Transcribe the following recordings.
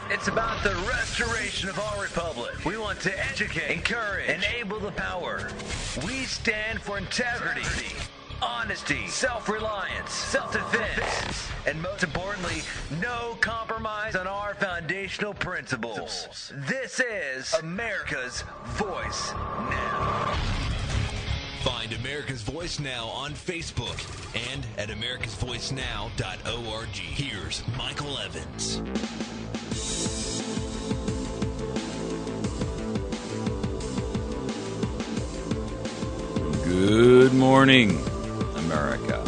It's about the restoration of our republic. We want to educate, encourage, enable the power. We stand for integrity, honesty, self-reliance, self-defense, and most importantly, no compromise on our foundational principles. This is America's Voice Now. Find America's Voice Now on Facebook and at americasvoicenow.org. Here's Michael Evans. Good morning, America.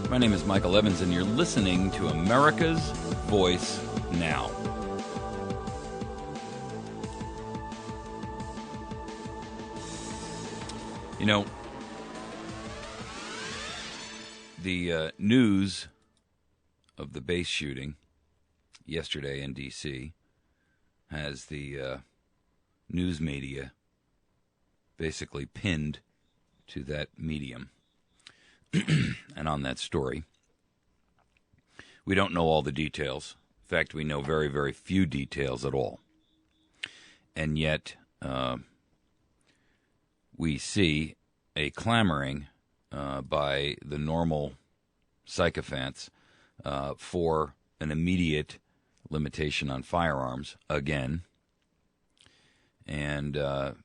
My name is Michael Evans, and you're listening to America's Voice Now. You know, the news of the base shooting yesterday in D.C. has the news media basically pinned to that medium and on that story. We don't know all the details. In fact, we know very, very few details at all. And yet, we see a clamoring by the normal sycophants for an immediate limitation on firearms again. And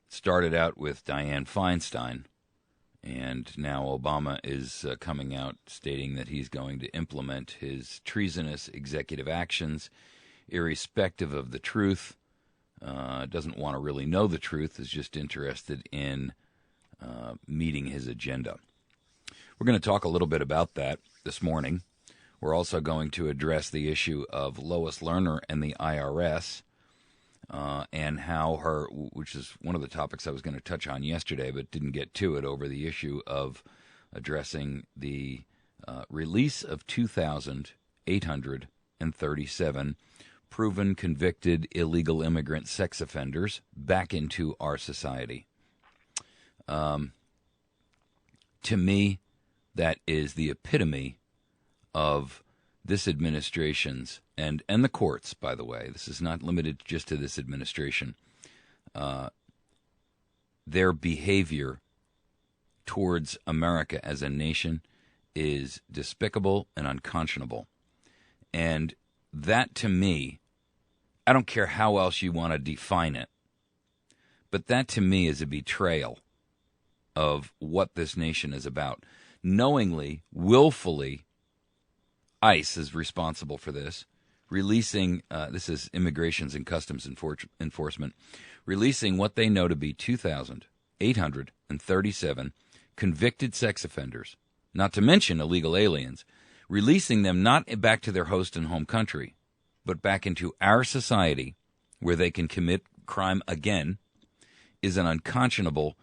started out with Dianne Feinstein, and now Obama is coming out stating that he's going to implement his treasonous executive actions irrespective of the truth. Doesn't want to really know the truth, is just interested in meeting his agenda. We're going to talk a little bit about that this morning. We're also going to address the issue of Lois Lerner and the IRS, and how her, which is one of the topics I was going to touch on yesterday, but didn't get to it, over the issue of addressing the release of 2,837 proven convicted illegal immigrant sex offenders back into our society. To me, that is the epitome of this administration's, and the courts, by the way, this is not limited just to this administration, their behavior towards America as a nation is despicable and unconscionable. And that, to me, I don't care how else you want to define it, but that, to me, is a betrayal of what this nation is about. Knowingly, willfully, ICE is responsible for this, releasing, this is Immigrations and Customs Enforcement, releasing what they know to be 2,837 convicted sex offenders, not to mention illegal aliens, releasing them not back to their host and home country, but back into our society where they can commit crime again, is an unconscionable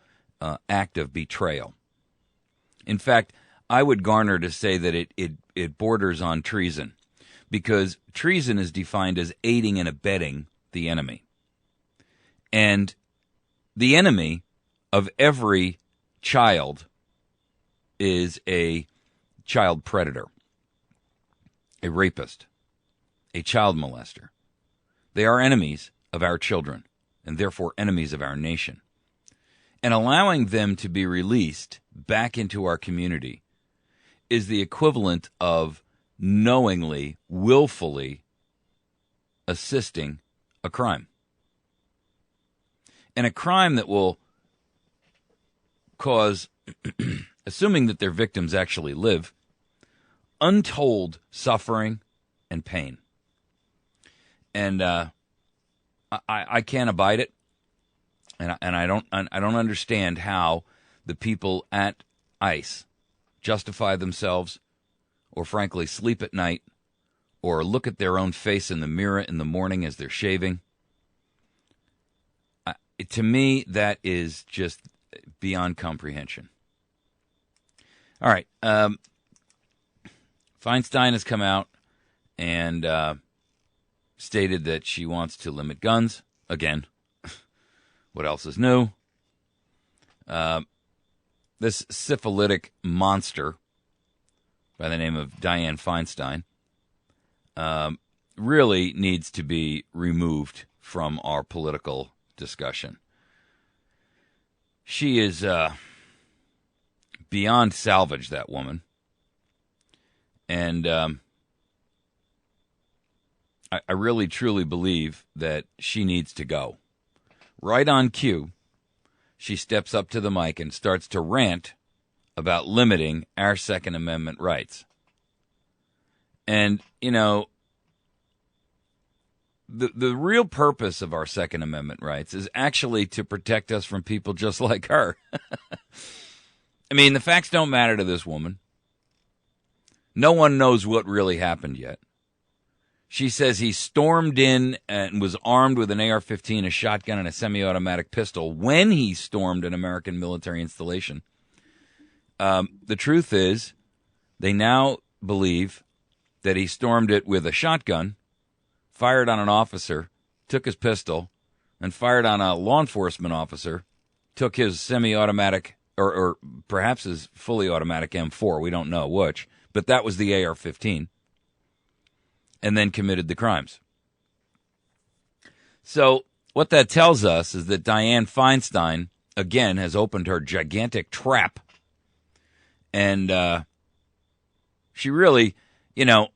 act of betrayal. In fact, I would garner to say that it borders on treason, because treason is defined as aiding and abetting the enemy. And the enemy of every child is a child predator, a rapist, a child molester. They are enemies of our children, and therefore enemies of our nation. And allowing them to be released back into our community is the equivalent of knowingly, willfully assisting a crime. And a crime that will cause, assuming that their victims actually live, untold suffering and pain. And I can't abide it, and I don't understand how the people at ICE justify themselves, or frankly sleep at night, or look at their own face in the mirror in the morning as they're shaving. To me, that is just beyond comprehension. All right. Feinstein has come out and stated that she wants to limit guns. Again, what else is new? This syphilitic monster by the name of Dianne Feinstein really needs to be removed from our political discussion. She is beyond salvage, that woman. And I really, truly believe that she needs to go. Right on cue, she steps up to the mic and starts to rant about limiting our Second Amendment rights. And, you know, the real purpose of our Second Amendment rights is actually to protect us from people just like her. I mean, the facts don't matter to this woman. No one knows what really happened yet. She says he stormed in and was armed with an AR-15, a shotgun, and a semi-automatic pistol when he stormed an American military installation. The truth is, they now believe that he stormed it with a shotgun, fired on an officer, took his pistol, and fired on a law enforcement officer, took his semi-automatic, or perhaps his fully automatic M4, we don't know which, but that was the AR-15, and then committed the crimes. So what that tells us is that Dianne Feinstein, again, has opened her gigantic trap, and she really, you know,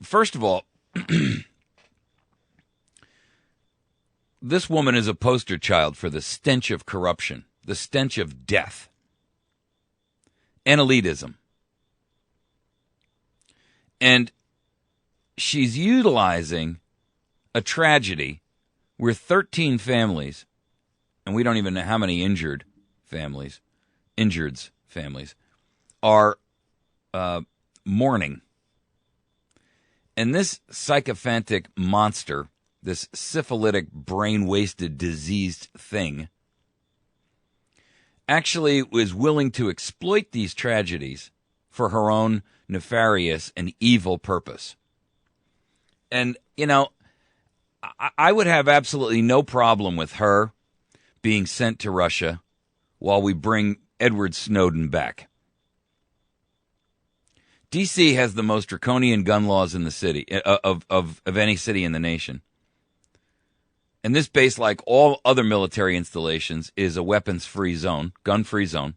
first of all, this woman is a poster child for the stench of corruption, the stench of death, and elitism. And she's utilizing a tragedy where 13 families, and we don't even know how many injured's families, are mourning. And this sycophantic monster, this syphilitic, brain-wasted, diseased thing, actually was willing to exploit these tragedies for her own nefarious and evil purpose. And, you know, I would have absolutely no problem with her being sent to Russia while we bring Edward Snowden back. D.C. has the most draconian gun laws in the city, of any city in the nation. And this base, like all other military installations, is a weapons-free zone, gun-free zone,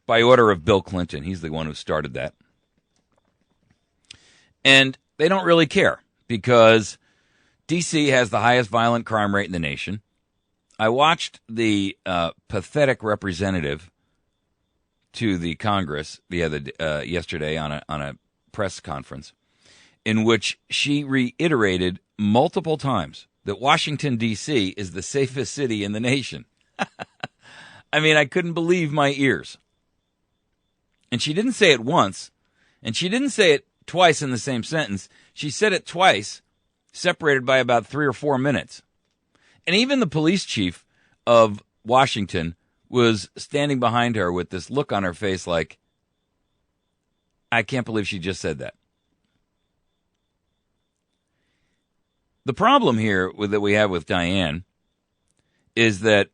by order of Bill Clinton. He's the one who started that. And they don't really care, because D.C. has the highest violent crime rate in the nation. I watched the pathetic representative to the Congress yesterday on a press conference, in which she reiterated multiple times that Washington, D.C. is the safest city in the nation. I mean, I couldn't believe my ears. And she didn't say it once, and she didn't say it twice in the same sentence. She said it twice, separated by about 3 or 4 minutes. And even the police chief of Washington was standing behind her with this look on her face like, I can't believe she just said that. The problem here that we have with Dianne is that,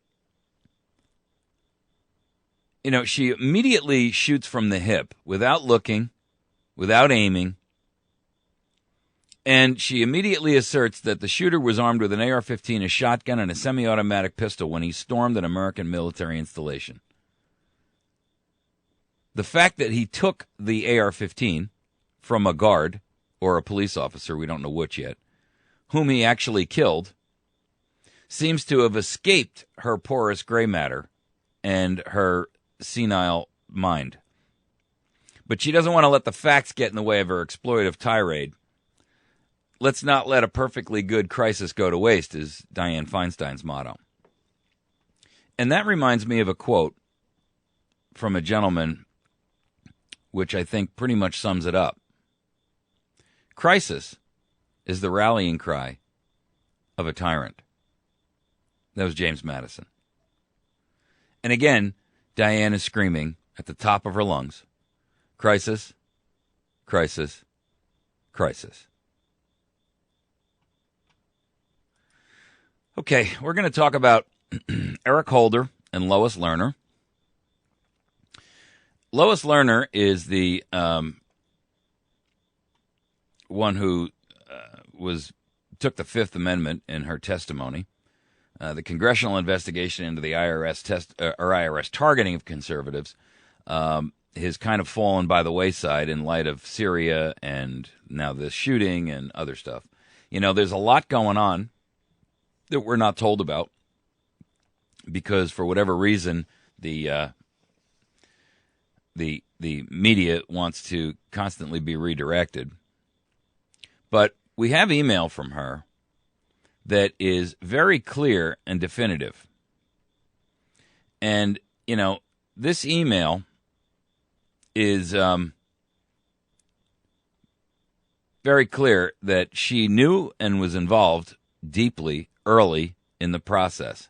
you know, she immediately shoots from the hip without looking, without aiming, and she immediately asserts that the shooter was armed with an AR-15, a shotgun, and a semi-automatic pistol when he stormed an American military installation. The fact that he took the AR-15 from a guard or a police officer, we don't know which yet, whom he actually killed, seems to have escaped her porous gray matter and her senile mind. But she doesn't want to let the facts get in the way of her exploitive tirade. Let's not let a perfectly good crisis go to waste, is Dianne Feinstein's motto. And that reminds me of a quote from a gentleman which I think pretty much sums it up. Crisis is the rallying cry of a tyrant. That was James Madison. And again, Dianne is screaming at the top of her lungs, crisis, crisis, crisis. Okay, we're going to talk about Eric Holder and Lois Lerner. Lois Lerner is the one who took the Fifth Amendment in her testimony. The congressional investigation into the IRS targeting of conservatives has kind of fallen by the wayside in light of Syria and now this shooting and other stuff. There's a lot going on that we're not told about because for whatever reason the media wants to constantly be redirected. But we have email from her that is very clear and definitive. And, this email is very clear that she knew and was involved deeply early in the process.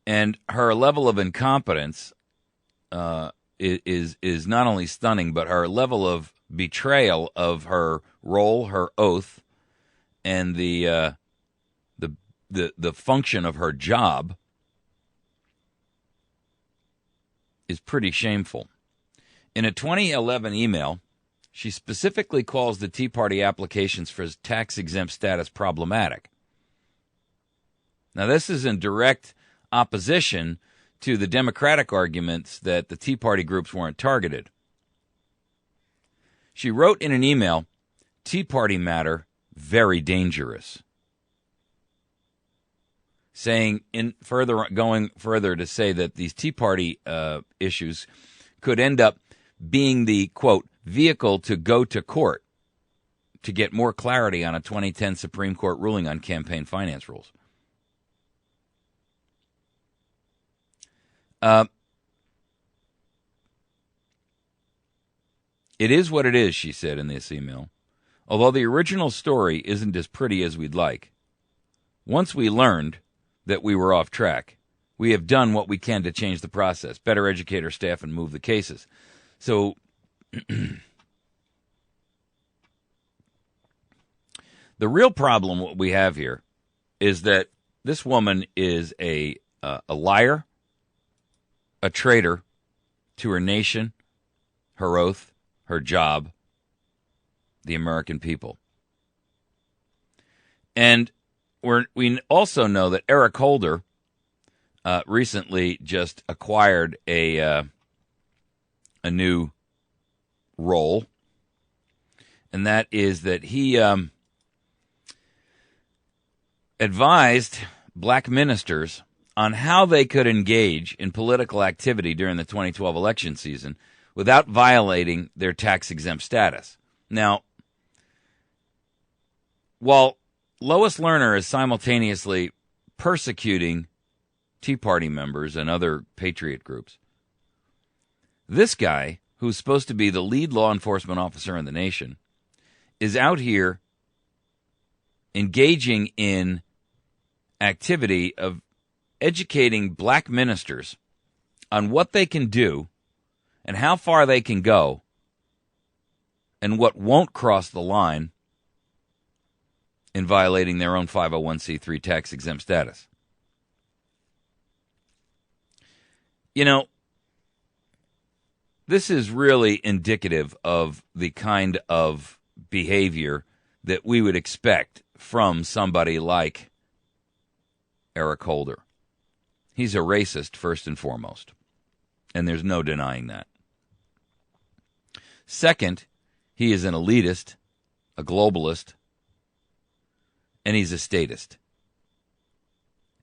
And her level of incompetence is not only stunning, but her level of betrayal of her role, her oath, and the function of her job is pretty shameful. In a 2011 email, she specifically calls the Tea Party applications for tax-exempt status problematic. Now, this is in direct opposition to the Democratic arguments that the Tea Party groups weren't targeted. She wrote in an email, Tea Party matter, very dangerous. Going further to say that these Tea Party issues could end up being the, quote, vehicle to go to court to get more clarity on a 2010 Supreme Court ruling on campaign finance rules. It is what it is, she said in this email. Although the original story isn't as pretty as we'd like. Once we learned that we were off track, we have done what we can to change the process, better educate our staff, and move the cases. So the real problem what we have here is that this woman is a liar, a traitor to her nation, her oath, her job, the American people. And we also know that Eric Holder recently just acquired a new role, and that is that he advised black ministers on how they could engage in political activity during the 2012 election season without violating their tax-exempt status. Now, while Lois Lerner is simultaneously persecuting Tea Party members and other patriot groups, this guy, who's supposed to be the lead law enforcement officer in the nation, is out here engaging in activity of educating black ministers on what they can do and how far they can go and what won't cross the line in violating their own 501c3 tax-exempt status. This is really indicative of the kind of behavior that we would expect from somebody like Eric Holder. He's a racist, first and foremost, and there's no denying that. Second, he is an elitist, a globalist, and he's a statist.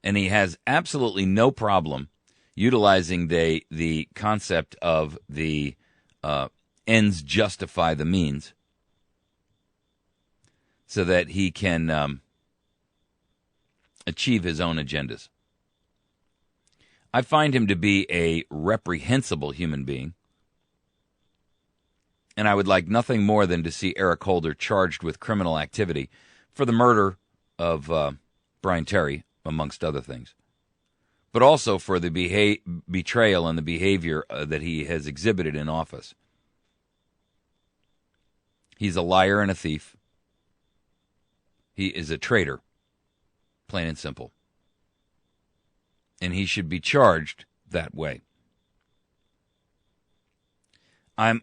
And he has absolutely no problem utilizing the concept of the ends justify the means so that he can achieve his own agendas. I find him to be a reprehensible human being, and I would like nothing more than to see Eric Holder charged with criminal activity for the murder of Brian Terry, amongst other things, but also for the betrayal and the behavior that he has exhibited in office. He's a liar and a thief. He is a traitor, plain and simple. And he should be charged that way. I'm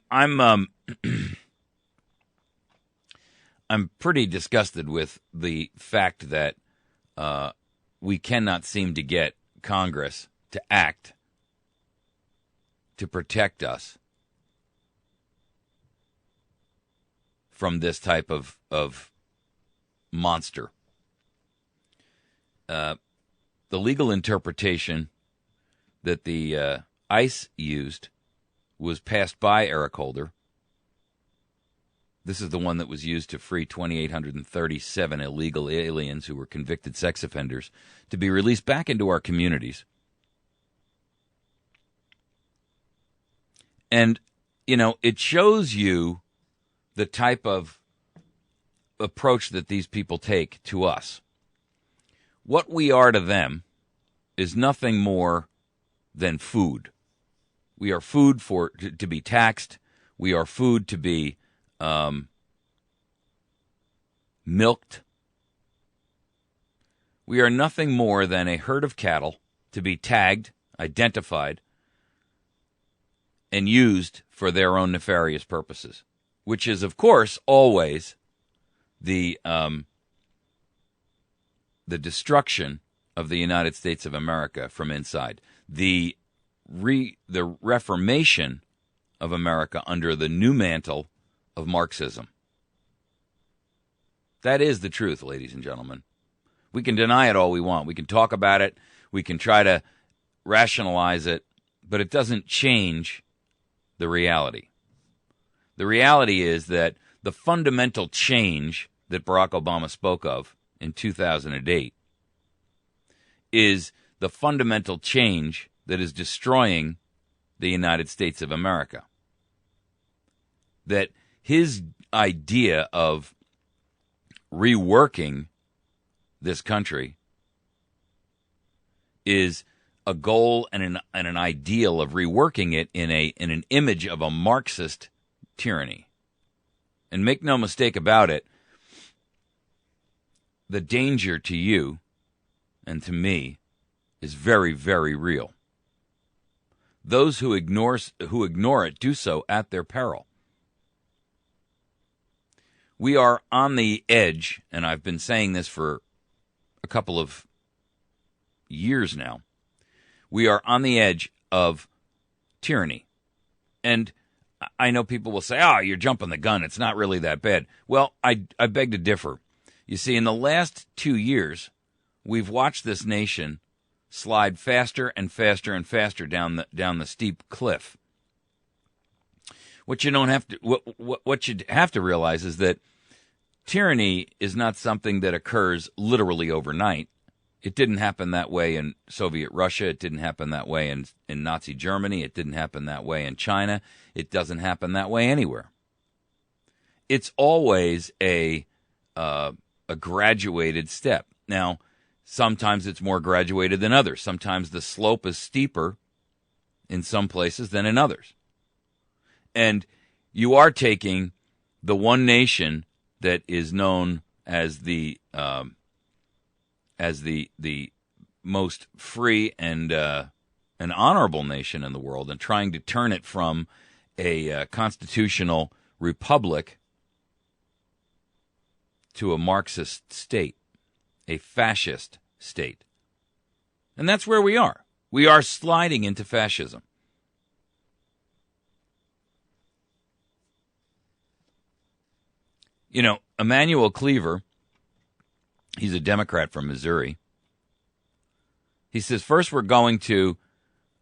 I'm pretty disgusted with the fact that we cannot seem to get Congress to act to protect us from this type of monster. The legal interpretation that the ICE used was passed by Eric Holder. This is the one that was used to free 2,837 illegal aliens who were convicted sex offenders to be released back into our communities. And, it shows you the type of approach that these people take to us. What we are to them is nothing more than food. We are food to be taxed. We are food to be milked. We are nothing more than a herd of cattle to be tagged, identified, and used for their own nefarious purposes, which is, of course, always the destruction of the United States of America from inside, the reformation of America under the new mantle of Marxism. That is the truth, ladies and gentlemen. We can deny it all we want. We can talk about it. We can try to rationalize it, but it doesn't change the reality. The reality is that the fundamental change that Barack Obama spoke of in 2008 is the fundamental change that is destroying the United States of America. That his idea of reworking this country is a goal and an ideal of reworking it in an image of a Marxist tyranny. And make no mistake about it, the danger to you and to me is very, very real. Those who ignore it do so at their peril. We are on the edge, and I've been saying this for a couple of years now. We are on the edge of tyranny. And I know people will say, you're jumping the gun. It's not really that bad. Well, I beg to differ. You see, in the last 2 years, we've watched this nation slide faster and faster and faster down the steep cliff. What you have to realize is that tyranny is not something that occurs literally overnight. It didn't happen that way in Soviet Russia. It didn't happen that way in Nazi Germany. It didn't happen that way in China. It doesn't happen that way anywhere. It's always a graduated step. Now, sometimes it's more graduated than others. Sometimes the slope is steeper in some places than in others. And you are taking the one nation that is known as the most free and an honorable nation in the world and trying to turn it from a constitutional republic to a Marxist state, a fascist state. And that's where we are. We are sliding into fascism. Emmanuel Cleaver, he's a Democrat from Missouri. He says, first, we're going to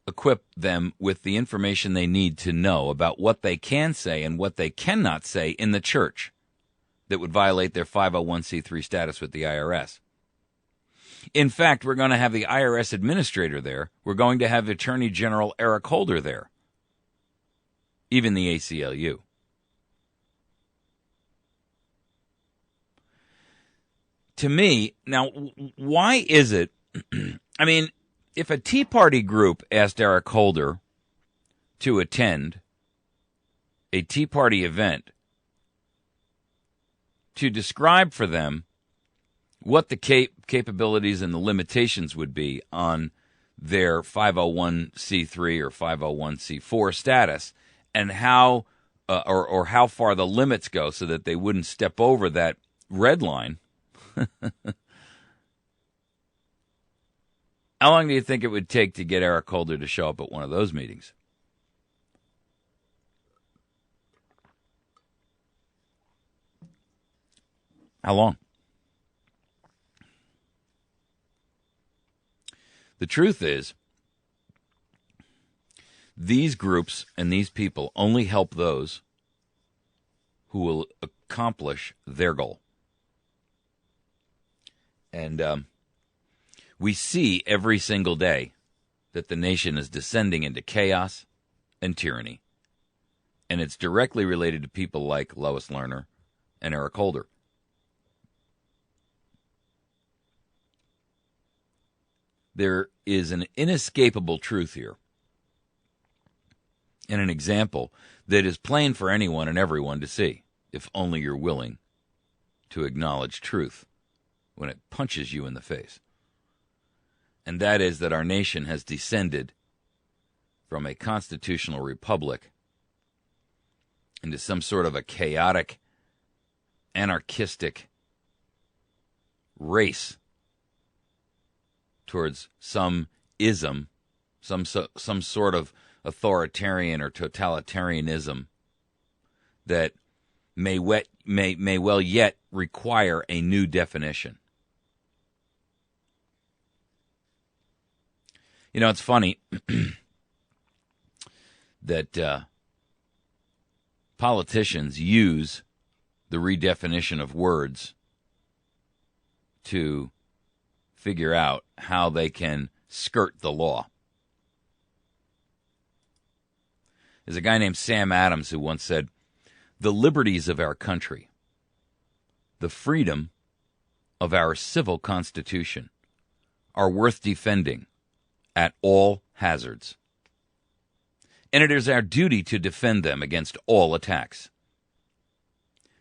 equip them with the information they need to know about what they can say and what they cannot say in the church that would violate their 501c3 status with the IRS. In fact, we're going to have the IRS administrator there. We're going to have Attorney General Eric Holder there, even the ACLU. To me, now, why is it, I mean, if a Tea Party group asked Eric Holder to attend a Tea Party event to describe for them what the capabilities and the limitations would be on their 501c3 or 501c4 status and how or how far the limits go so that they wouldn't step over that red line. How long do you think it would take to get Eric Holder to show up at one of those meetings? How long? The truth is, these groups and these people only help those who will accomplish their goal. And we see every single day that the nation is descending into chaos and tyranny. And it's directly related to people like Lois Lerner and Eric Holder. There is an inescapable truth here, and an example that is plain for anyone and everyone to see, if only you're willing to acknowledge truth when it punches you in the face. And that is that our nation has descended from a constitutional republic into some sort of a chaotic, anarchistic race towards some ism, some sort of authoritarian or totalitarianism that may well yet require a new definition. You know, it's funny that politicians use the redefinition of words to figure out how they can skirt the law. There's a guy named Sam Adams who once said, "The liberties of our country, the freedom of our civil constitution, are worth defending at all hazards. And it is our duty to defend them against all attacks.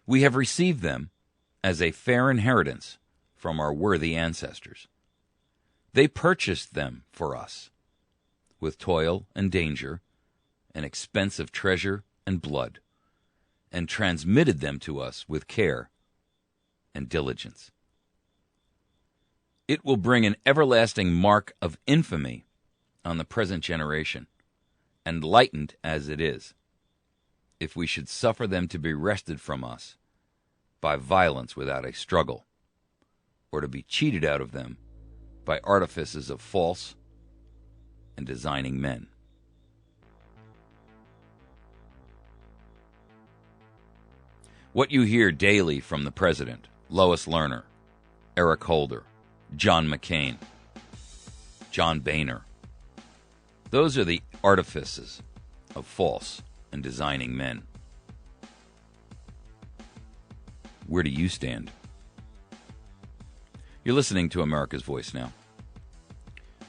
We have received them as a fair inheritance from our worthy ancestors. They purchased them for us with toil and danger and expense of treasure and blood, and transmitted them to us with care and diligence. It will bring an everlasting mark of infamy on the present generation, and lightened as it is, if we should suffer them to be wrested from us by violence without a struggle, or to be cheated out of them by artifices of false and designing men." What you hear daily from the President, Lois Lerner, Eric Holder, John McCain, John Boehner, those are the artifices of false and designing men. Where do you stand? You're listening to America's Voice Now.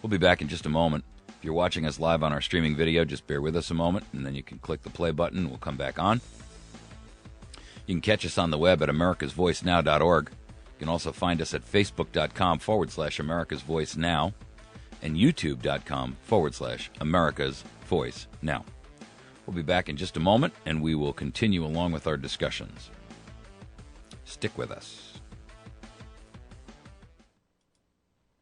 We'll be back in just a moment. If you're watching us live on our streaming video, just bear with us a moment, and then you can click the play button, and we'll come back on. You can catch us on the web at americasvoicenow.org. You can also find us at facebook.com/America's Voice Now and youtube.com/America's Voice Now. We'll be back in just a moment, and we will continue along with our discussions. Stick with us.